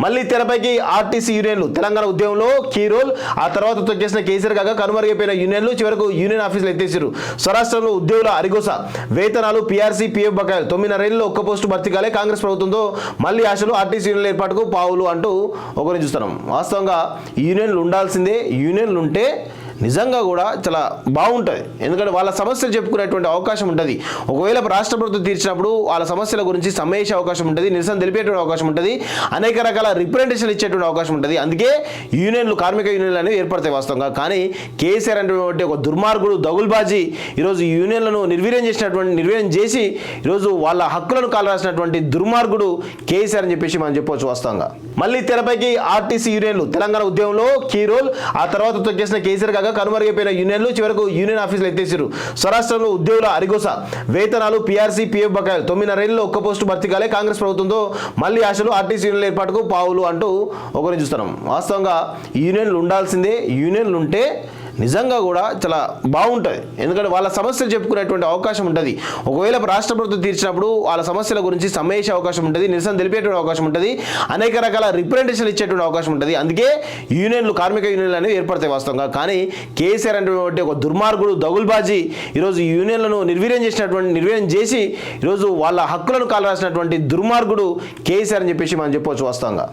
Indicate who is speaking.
Speaker 1: మళ్ళీ తెరపైకి ఆర్టీసీ యూనియన్లు తెలంగాణ ఉద్యమంలో కీ రోల్. ఆ తర్వాత తొక్కేసిన కేసీఆర్ కాగా కనుమరుగైపోయిన యూనియన్లు చివరకు యూనియన్ ఆఫీసులు ఎత్తేసారు. స్వరాష్ట్రంలో ఉద్యోగుల అరిగోస, వేతనాలు, పీఆర్సీ, పీఎఫ్ బకాయిలు, 9.5 ఒక్క పోస్టు భర్తీ కాలే. కాంగ్రెస్ ప్రభుత్వంతో మళ్ళీ ఆశలు, ఆర్టీసీ యూనియన్ల ఏర్పాటుకు పావులు అంటూ ఒకరిని చూస్తున్నాం. వాస్తవంగా యూనియన్లు ఉండాల్సిందే. యూనియన్లు ఉంటే నిజంగా కూడా చాలా బాగుంటుంది. ఎందుకంటే వాళ్ళ సమస్యలు చెప్పుకునేటువంటి అవకాశం ఉంటుంది. ఒకవేళ రాష్ట్ర ప్రభుత్వం తీర్చినప్పుడు వాళ్ళ సమస్యల గురించి సమ్మేసే అవకాశం ఉంటుంది, నిరసన తెలిపేటువంటి అవకాశం ఉంటుంది, అనేక రకాల రిప్రజెంటేషన్ ఇచ్చేటువంటి అవకాశం ఉంటుంది. అందుకే యూనియన్లు, కార్మిక యూనియన్లు అనేవి ఏర్పడతాయి వాస్తవంగా. కానీ కేసీఆర్ అనేటువంటి ఒక దుర్మార్గుడు, దగుల్బాజీ ఈరోజు యూనియన్లను నిర్వీర్యం చేసి ఈరోజు వాళ్ళ హక్కులను కాలరాసినటువంటి దుర్మార్గుడు కేసీఆర్ అని చెప్పేసి మనం చెప్పవచ్చు వాస్తవంగా. మళ్ళీ తెరపైకి ఆర్టీసీ యూనియన్లు తెలంగాణ ఉద్యమంలో కీ రోల్. ఆ తర్వాత తొక్కేసిన కేసీఆర్ కాగా కనుమరుగైపోయిన యూనియన్లు చివరకు యూనియన్ ఆఫీసులు ఎత్తేసారు. స్వరాష్ట్రంలో ఉద్యోగుల అరిగోస, వేతనాలు, పీఆర్సీ, పీఎఫ్ బకాయిలు, 9.5 ఒక్క పోస్టు భర్తీ కాలే. కాంగ్రెస్ ప్రభుత్వంతో మళ్ళీ ఆశలు, ఆర్టీసీ యూనియన్ల ఏర్పాటుకు పావులు అంటూ ఒకరిని చూస్తున్నాం. వాస్తవంగా యూనియన్లు ఉండాల్సిందే. యూనియన్లు ఉంటే నిజంగా కూడా చాలా బాగుంటుంది. ఎందుకంటే వాళ్ళ సమస్యలు చెప్పుకునేటువంటి అవకాశం ఉంటుంది. ఒకవేళ రాష్ట్ర ప్రభుత్వం తీర్చినప్పుడు వాళ్ళ సమస్యల గురించి సమ్మేసే అవకాశం ఉంటుంది, నిరసన తెలిపేటువంటి అవకాశం ఉంటుంది, అనేక రకాల రిప్రజెంటేషన్ ఇచ్చేటువంటి అవకాశం ఉంటుంది. అందుకే యూనియన్లు, కార్మిక యూనియన్లు అనేవి ఏర్పడతాయి వాస్తవంగా. కానీ కేసీఆర్ అనేటువంటి ఒక దుర్మార్గుడు, దగుల్బాజీ ఈరోజు యూనియన్లను నిర్వీర్యం చేసి ఈరోజు వాళ్ళ హక్కులను కాలరాసినటువంటి దుర్మార్గుడు కేసీఆర్ అని చెప్పేసి మనం చెప్పవచ్చు వాస్తవంగా.